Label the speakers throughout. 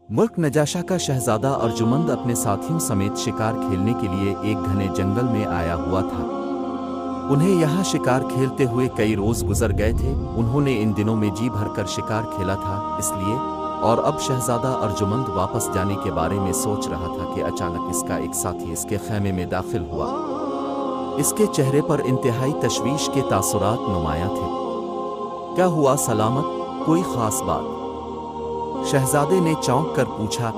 Speaker 1: मुल्क नजाशा का शहजादा अर्जुमंद अपने साथियों समेत शिकार खेलने के लिए एक घने जंगल में आया हुआ था। उन्हें यहाँ शिकार खेलते हुए कई रोज गुजर गए थे। उन्होंने इन दिनों में जी भरकर शिकार खेला था, इसलिए और अब शहजादा अर्जुमंद वापस जाने के बारे में सोच रहा था कि अचानक इसका एक साथी इसके खैमे में दाखिल हुआ। इसके चेहरे पर इंतहाई तशवीश के तासुरात नुमायां थे। क्या हुआ सलामत, कोई खास बात? शहजादे ने चौंक कर पूछा।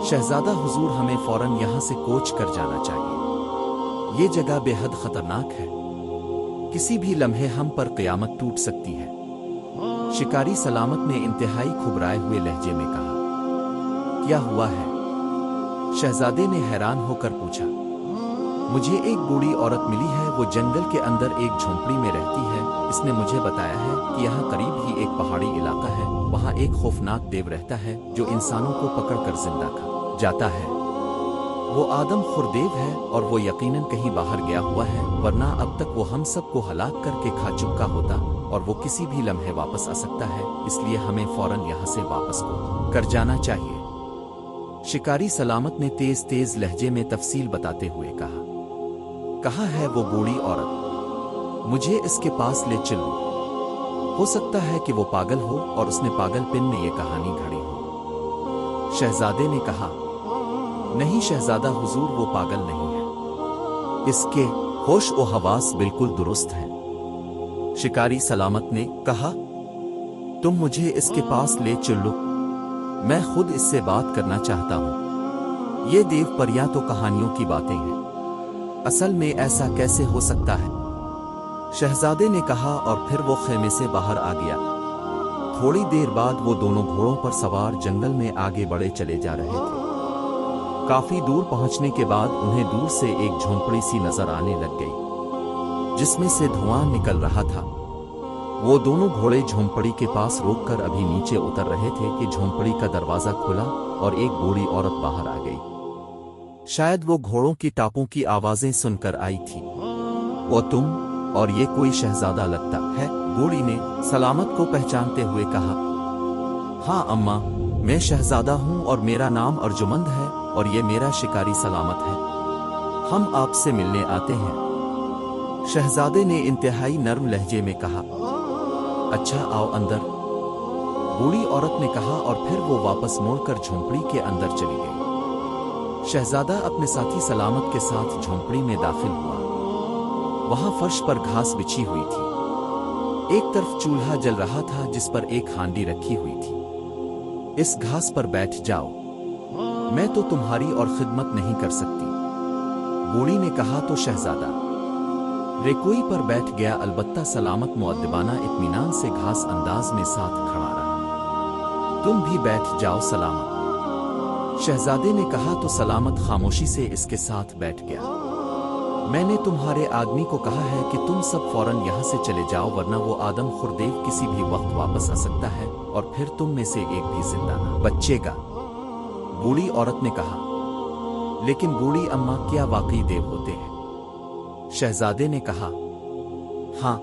Speaker 1: शहजादा हुजूर, हमें फौरन यहाँ से कूच कर जाना चाहिए। ये जगह बेहद खतरनाक है, किसी भी लम्हे हम पर क़यामत टूट सकती है। शिकारी सलामत ने इंतहाई घबराए हुए लहजे में कहा। क्या हुआ है? शहजादे ने हैरान होकर पूछा। मुझे एक बूढ़ी औरत मिली है, वो जंगल के अंदर एक झोंपड़ी में रहती है। इसने मुझे बताया है कि यहाँ करीब ही एक पहाड़ी इलाका है, वहाँ एक खौफनाक देव रहता है जो इंसानों को पकड़कर जिंदा खा जाता है। वो आदम खुरदेव है और वो यकीनन कहीं बाहर गया हुआ है, वरना अब तक वो हम सबको हलाक करके खा चुका होता और वो किसी भी लम्हे वापस आ सकता है। इसलिए हमें फौरन यहाँ से वापस को कर जाना चाहिए। शिकारी सलामत ने तेज तेज लहजे में तफसील बताते हुए कहा। कहाँ है वो बूढ़ी औरत? मुझे इसके पास ले चलो। हो सकता है कि वो पागल हो और उसने पागलपन में ये कहानी घड़ी हो। शहजादे ने कहा। नहीं शहजादा हुजूर, वो पागल नहीं है, इसके होश और हवास बिल्कुल दुरुस्त हैं। शिकारी सलामत ने कहा। तुम मुझे इसके पास ले चलो, मैं खुद इससे बात करना चाहता हूं। ये देव परियां तो कहानियों की बातें हैं, असल में ऐसा कैसे हो सकता है? शहजादे ने कहा और फिर वो खेमे से बाहर आ गया। थोड़ी देर बाद वो दोनों घोड़ों पर सवार जंगल में आगे बढ़े चले जा रहे थे। काफी दूर पहुंचने के बाद उन्हें दूर से एक झोंपड़ी सी नजर आने लग गई, जिसमें से धुआं निकल रहा था। वो दोनों घोड़े झोंपड़ी के पास रोककर अभी नीचे उतर रहे थे कि झोंपड़ी का दरवाजा खुला और एक बूढ़ी औरत बाहर आ गई। शायद वो घोड़ों की टापों की आवाजें सुनकर आई थी। वो तुम? और ये कोई शहजादा लगता है, बूढ़ी ने सलामत को पहचानते हुए कहा। हाँ अम्मा, मैं शहजादा हूँ और मेरा नाम अर्जुमंद है और ये मेरा शिकारी सलामत है। हम आपसे मिलने आते हैं। शहजादे ने इंतहाई नर्म लहजे में कहा। अच्छा आओ अंदर, बूढ़ी औरत ने कहा और फिर वो वापस मोड़कर झोंपड़ी के अंदर चली गई। शहजादा अपने साथी सलामत के साथ झोंपड़ी में दाखिल हुआ। वहां फर्श पर घास बिछी हुई थी। एक तरफ चूल्हा जल रहा था जिस पर एक हांडी रखी हुई थी। इस घास पर बैठ जाओ, मैं तो तुम्हारी और खिदमत नहीं कर सकती, बूढ़ी ने कहा। तो शहजादा रेकोई पर बैठ गया, अलबत्ता सलामत मुअद्दिबाना इत्मीनान से घास अंदाज में साथ खड़ा रहा। तुम भी बैठ जाओ सलामत, शहजादे ने कहा। तो सलामत खामोशी से इसके साथ बैठ गया। मैंने तुम्हारे आदमी को कहा है कि तुम सब फौरन यहाँ से चले जाओ, वरना वो आदम खुरदेव किसी भी वक्त वापस आ सकता है और फिर तुम में से एक भी जिंदा न बचेगा, बूढ़ी औरत ने कहा। लेकिन बूढ़ी अम्मा, क्या वाकई देव होते हैं? शहजादे ने कहा। हाँ,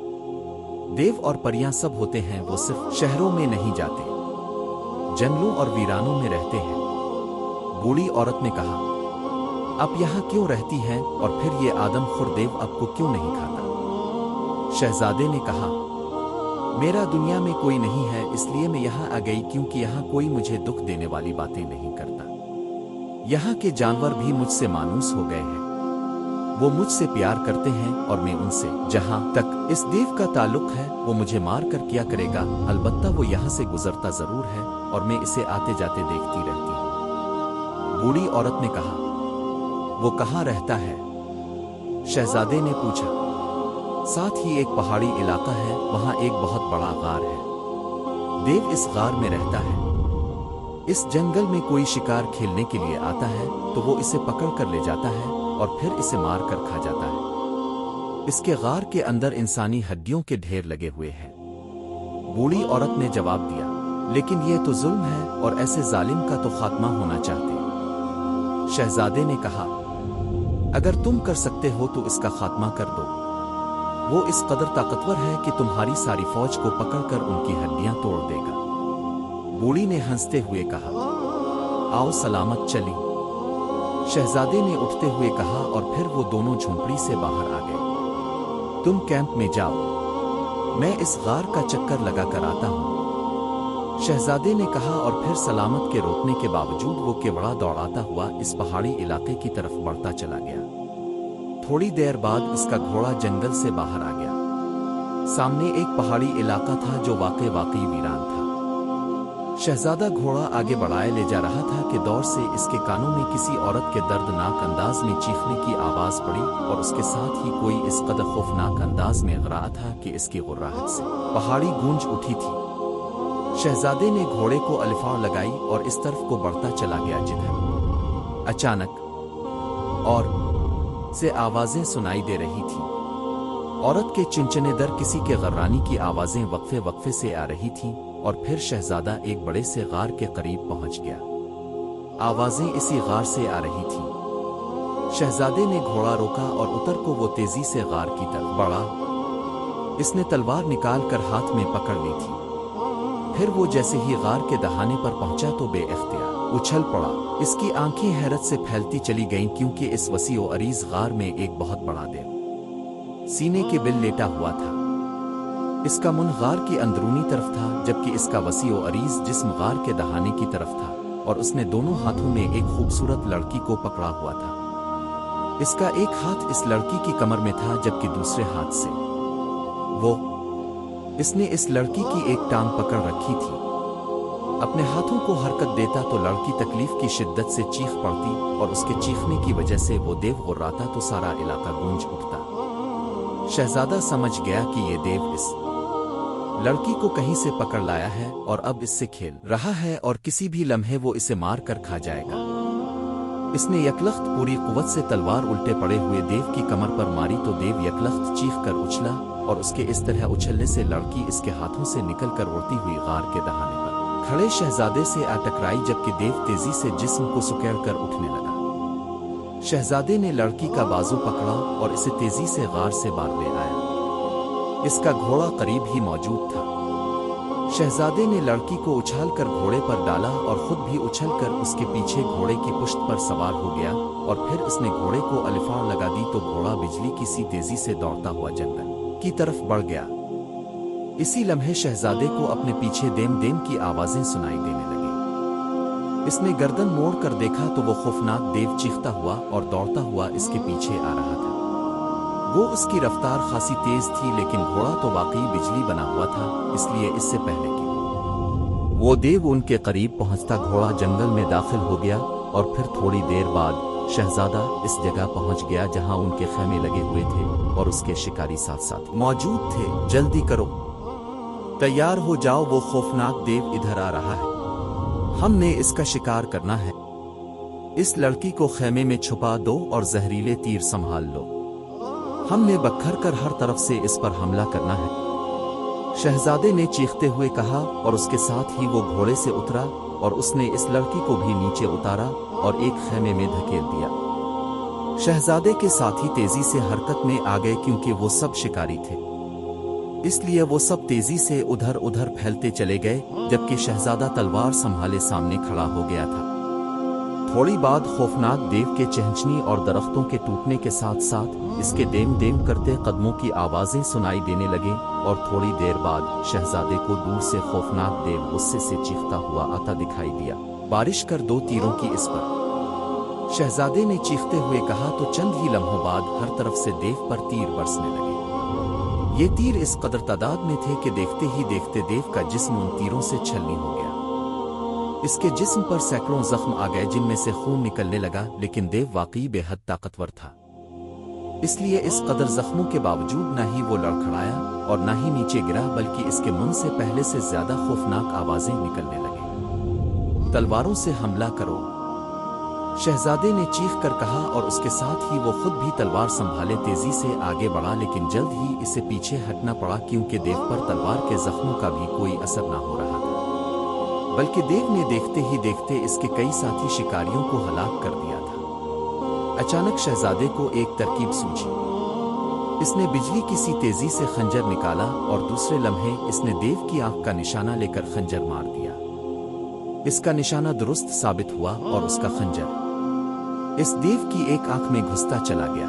Speaker 1: देव और परियां सब होते हैं, वो सिर्फ शहरों में नहीं जाते, जंगलों और वीरानों में रहते हैं, बूढ़ी औरत ने कहा। आप यहाँ क्यों रहती हैं और फिर ये आदम खुरदेव आपको क्यों नहीं खाता? शहजादे ने कहा। मेरा दुनिया में कोई नहीं है, इसलिए मैं यहाँ आ गई, क्योंकि यहाँ कोई मुझे दुख देने वाली बातें नहीं करता। यहाँ के जानवर भी मुझसे मानूस हो गए हैं, वो मुझसे प्यार करते हैं और मैं उनसे। जहाँ तक इस देव का ताल्लुक है, वो मुझे मार कर क्या करेगा, अलबत्ता वो यहाँ से गुजरता जरूर है और मैं इसे आते जाते देखती रहती हूँ, बूढ़ी औरत ने कहा। वो कहाँ रहता है? शहजादे ने पूछा। साथ ही एक पहाड़ी इलाका है, वहाँ एक बहुत बड़ा गार है, देव इस गार में रहता है। इस जंगल में कोई शिकार खेलने के लिए आता है तो वो इसे पकड़ कर ले जाता है और फिर इसे मार कर खा जाता है। इसके गार के अंदर इंसानी हड्डियों के ढेर लगे हुए हैं, बूढ़ी औरत ने जवाब दिया। लेकिन ये तो जुल्म है और ऐसे जालिम का तो खात्मा होना चाहते। शहजादे ने कहा। अगर तुम कर सकते हो तो इसका खात्मा कर दो, वो इस कदर ताकतवर है कि तुम्हारी सारी फौज को पकड़कर उनकी हड्डियां तोड़ देगा, बूढ़ी ने हंसते हुए कहा। आओ सलामत चली। शहजादे ने उठते हुए कहा और फिर वो दोनों झोंपड़ी से बाहर आ गए। तुम कैंप में जाओ, मैं इस गार का चक्कर लगा कर आता हूं, शहजादे ने कहा और फिर सलामत के रोकने के बावजूद वो केवड़ा दौड़ाता हुआ इस पहाड़ी इलाके की तरफ बढ़ता चला गया। थोड़ी देर बाद इसका घोड़ा जंगल से बाहर आ गया। सामने एक पहाड़ी इलाका था जो वाकई वीरान था। शहजादा घोड़ा आगे बढ़ाए ले जा रहा था कि दौर से इसके कानों में किसी औरत के दर्दनाक अंदाज में चीखने की आवाज पड़ी और उसके साथ ही कोई इस कदर खौफनाक अंदाज में गरा था कि इसकी गुर्राहट से पहाड़ी गूंज उठी थी। शहजादे ने घोड़े को अलिफार लगाई और इस तरफ को बढ़ता चला गया जिधर अचानक और से आवाजें सुनाई दे रही थी। औरत के चिंचने दर किसी के गर्रानी की आवाजें वक्फे वक्फे से आ रही थीं और फिर शहजादा एक बड़े से गार के करीब पहुंच गया। आवाजें इसी गार से आ रही थीं। शहजादे ने घोड़ा रोका और उतर को वो तेजी से गार की तरफ बढ़ा। इसने तलवार निकाल कर हाथ में पकड़ ली थी। फिर वो जैसे ही गार के दहाने पर पहुंचा तो बेइख्तियार उछल पड़ा। इसकी आंखें हैरत से फैलती चली गईं क्योंकि इस वसी और अरीज गार में एक बहुत बड़ा देव सीने के बिल लेटा हुआ था। इसका मुंह गार की अंदरूनी तरफ था जबकि इसका वसी और अरीज जिस्म गार के दहाने की तरफ था और उसने दोनों हाथों में एक खूबसूरत लड़की को पकड़ा हुआ था। इसका एक हाथ इस लड़की की कमर में था जबकि दूसरे हाथ से इसने इस लड़की की एक टांग पकड़ रखी थी। अपने हाथों को हरकत देता तो लड़की तकलीफ की शिद्दत से चीख पड़ती और उसके चीखने की वजह से वो देव गुर्राता तो सारा इलाका गूंज उठता। शहजादा समझ गया कि ये देव इस लड़की को कहीं से पकड़ लाया है और अब इससे खेल रहा है और किसी भी लम्हे वो इसे मार कर खा जाएगा। इसने यकलख्त पूरी कुव्वत से तलवार उल्टे पड़े हुए देव की कमर पर मारी तो देव यकलख्त चीख कर उछला और उसके इस तरह उछलने से लड़की इसके हाथों से निकलकर उड़ती हुई गार के दहाने पर खड़े शहजादे से आ टकराई जबकि देव तेजी से जिस्म को सुकेड़ कर उठने लगा। शहजादे ने लड़की का बाजू पकड़ा और इसे तेजी से गार से बाहर ले आया। इसका घोड़ा करीब ही मौजूद था। शहजादे ने लड़की को उछालकर घोड़े पर डाला और खुद भी उछलकर उसके पीछे घोड़े की पुश्त पर सवार हो गया और फिर उसने घोड़े को अलिफार लगा दी तो घोड़ा बिजली की सी तेजी से दौड़ता हुआ जंगल की तरफ बढ़ गया। इसी लम्हे शहजादे को अपने पीछे देम देम की आवाजें सुनाई देने लगी। इसने गर्दन मोड़ कर देखा तो वो खौफनाक देव चीखता हुआ और दौड़ता हुआ इसके पीछे आ रहा था। वो उसकी रफ्तार खासी तेज थी लेकिन घोड़ा तो वाकई बिजली बना हुआ था, इसलिए इससे पहले कि वो देव उनके करीब पहुंचता घोड़ा जंगल में दाखिल हो गया और फिर थोड़ी देर बाद शहजादा इस जगह पहुंच गया जहां उनके खेमे लगे हुए थे और उसके शिकारी साथ साथ मौजूद थे। जल्दी करो, तैयार हो जाओ, वो खौफनाक देव इधर आ रहा है, हमने इसका शिकार करना है। इस लड़की को खेमे में छुपा दो और जहरीले तीर संभाल लो, हमने बखर कर हर तरफ से इस पर हमला करना है। शहजादे ने चीखते हुए कहा और उसके साथ ही वो घोड़े से उतरा और उसने इस लड़की को भी नीचे उतारा और एक खेमे में धकेल दिया। शहजादे के साथी तेजी से हरकत में आ गए क्योंकि वो सब शिकारी थे, इसलिए वो सब तेजी से उधर उधर फैलते चले गए जबकि शहजादा तलवार संभाले सामने खड़ा हो गया था। थोड़ी बाद खौफनाक देव के चहचनी और दरख्तों के टूटने के साथ साथ इसके देम देम करते कदमों की आवाजें सुनाई देने लगे और थोड़ी देर बाद शहजादे को दूर से खौफनाक देव गुस्से से चीखता हुआ आता दिखाई दिया। बारिश कर दो तीरों की इस पर, शहजादे ने चीखते हुए कहा तो चंद ही लम्हों बाद हर तरफ से देव पर तीर बरसने लगे। ये तीर इस कदर तादाद में थे कि देखते ही देखते देव का जिस्म उन तीरों से छलनी हो गया। इसके जिस्म पर सैकड़ों जख्म आ गए जिनमें से खून निकलने लगा, लेकिन देव वाकई बेहद ताकतवर था, इसलिए इस कदर जख्मों के बावजूद न ही वो लड़खड़ाया और न ही नीचे गिरा बल्कि इसके मुंह से पहले से ज्यादा खौफनाक आवाजें निकलने लगी। तलवारों से हमला करो, शहजादे ने चीख कर कहा और उसके साथ ही वो खुद भी तलवार संभाले तेजी से आगे बढ़ा, लेकिन जल्द ही इसे पीछे हटना पड़ा क्योंकि देव पर तलवार के जख्मों का भी कोई असर न हो रहा था, बल्कि देव ने देखते ही देखते इसके कई साथी शिकारियों को हलाक कर दिया था। अचानक शहजादे को एक तरकीब सूझी। इसने बिजली की सी तेजी से खंजर निकाला और दूसरे लम्हे इसने देव की आंख का निशाना लेकर खंजर मार दिया। اس کا نشانہ درست ثابت ہوا اور اس کا خنجر اس دیو کی ایک آنکھ میں گھستا چلا گیا۔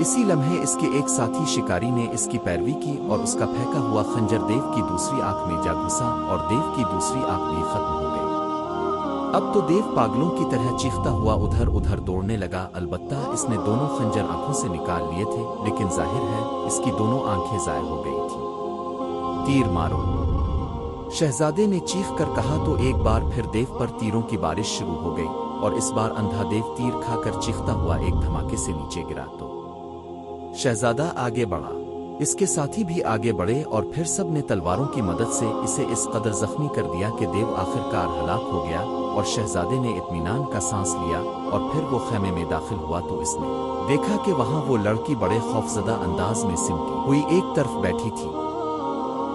Speaker 1: اسی لمحے اس کے ایک ساتھی شکاری نے اس کی پیروی کی اور اس کا پھینکا ہوا خنجر دیو کی دوسری آنکھ میں جا گھسا اور دیو کی دوسری آنکھ بھی ختم ہو گئی۔ اب تو دیو پاگلوں کی طرح چیختا ہوا ادھر ادھر دوڑنے لگا، البتہ اس نے دونوں خنجر آنکھوں سے نکال لیے تھے، لیکن ظاہر ہے اس کی دونوں آنکھیں ضائع ہو گئی تھیں۔ تیر مارو، شہزادے نے چیخ کر کہا تو ایک بار پھر دیو پر تیروں کی بارش شروع ہو گئی، اور اس بار اندھا دیو تیر کھا کر چیختا ہوا ایک دھماکے سے نیچے گرا تو شہزادہ آگے بڑھا، اس کے ساتھی بھی آگے بڑھے اور پھر سب نے تلواروں کی مدد سے اسے اس قدر زخمی کر دیا کہ دیو آخر کار ہلاک ہو گیا، اور شہزادے نے اطمینان کا سانس لیا اور پھر وہ خیمے میں داخل ہوا تو اس نے دیکھا کہ وہاں وہ لڑکی بڑے خوفزدہ انداز میں سمٹی ہوئی ایک طرف بیٹھی تھی۔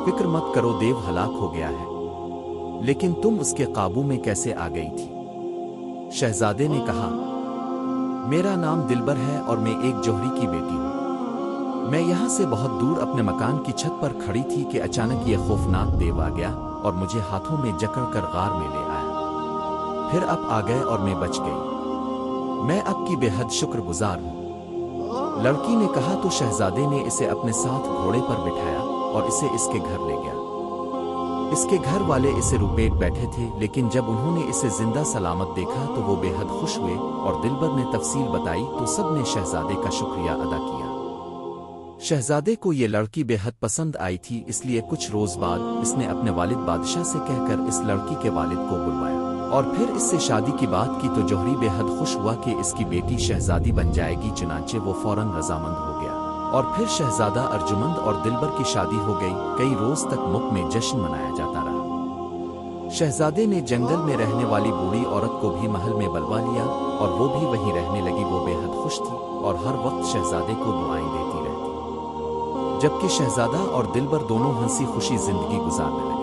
Speaker 1: فکر مت کرو، دیو ہلاک ہو گیا ہے، لیکن تم اس کے قابو میں کیسے آ گئی تھی؟ شہزادے نے کہا، میرا نام دلبر ہے اور میں ایک جوہری کی بیٹی ہوں۔ میں یہاں سے بہت دور اپنے مکان کی چھت پر کھڑی تھی کہ اچانک یہ خوفناک دیو آ گیا اور مجھے ہاتھوں میں جکڑ کر غار میں لے آیا، پھر اب آ گئے اور میں بچ گئی۔ میں اب کی بے حد شکر گزار ہوں۔ لڑکی نے کہا تو شہزادے نے اسے اپنے ساتھ گھوڑے پر بٹھایا اور اسے اس کے گھر لے گیا۔ اس کے گھر والے اسے روپیٹ بیٹھے تھے، لیکن جب انہوں نے اسے زندہ سلامت دیکھا تو وہ بے حد خوش ہوئے، اور دلبر نے تفصیل بتائی تو سب نے شہزادے کا شکریہ ادا کیا۔ شہزادے کو یہ لڑکی بے حد پسند آئی تھی، اس لیے کچھ روز بعد اس نے اپنے والد بادشاہ سے کہہ کر اس لڑکی کے والد کو بلوایا اور پھر اس سے شادی کی بات کی تو جوہری بے حد خوش ہوا کہ اس کی بیٹی شہزادی بن جائے گی، چنانچہ وہ فوراً رضامند ہو گیا اور پھر شہزادہ ارجمند اور دلبر کی شادی ہو گئی۔ کئی روز تک ملک میں جشن منایا جاتا رہا۔ شہزادے نے جنگل میں رہنے والی بوڑھی عورت کو بھی محل میں بلوا لیا اور وہ بھی وہیں رہنے لگی۔ وہ بے حد خوش تھی اور ہر وقت شہزادے کو دعائیں دیتی رہتی، جبکہ شہزادہ اور دلبر دونوں ہنسی خوشی زندگی گزارنے لگے۔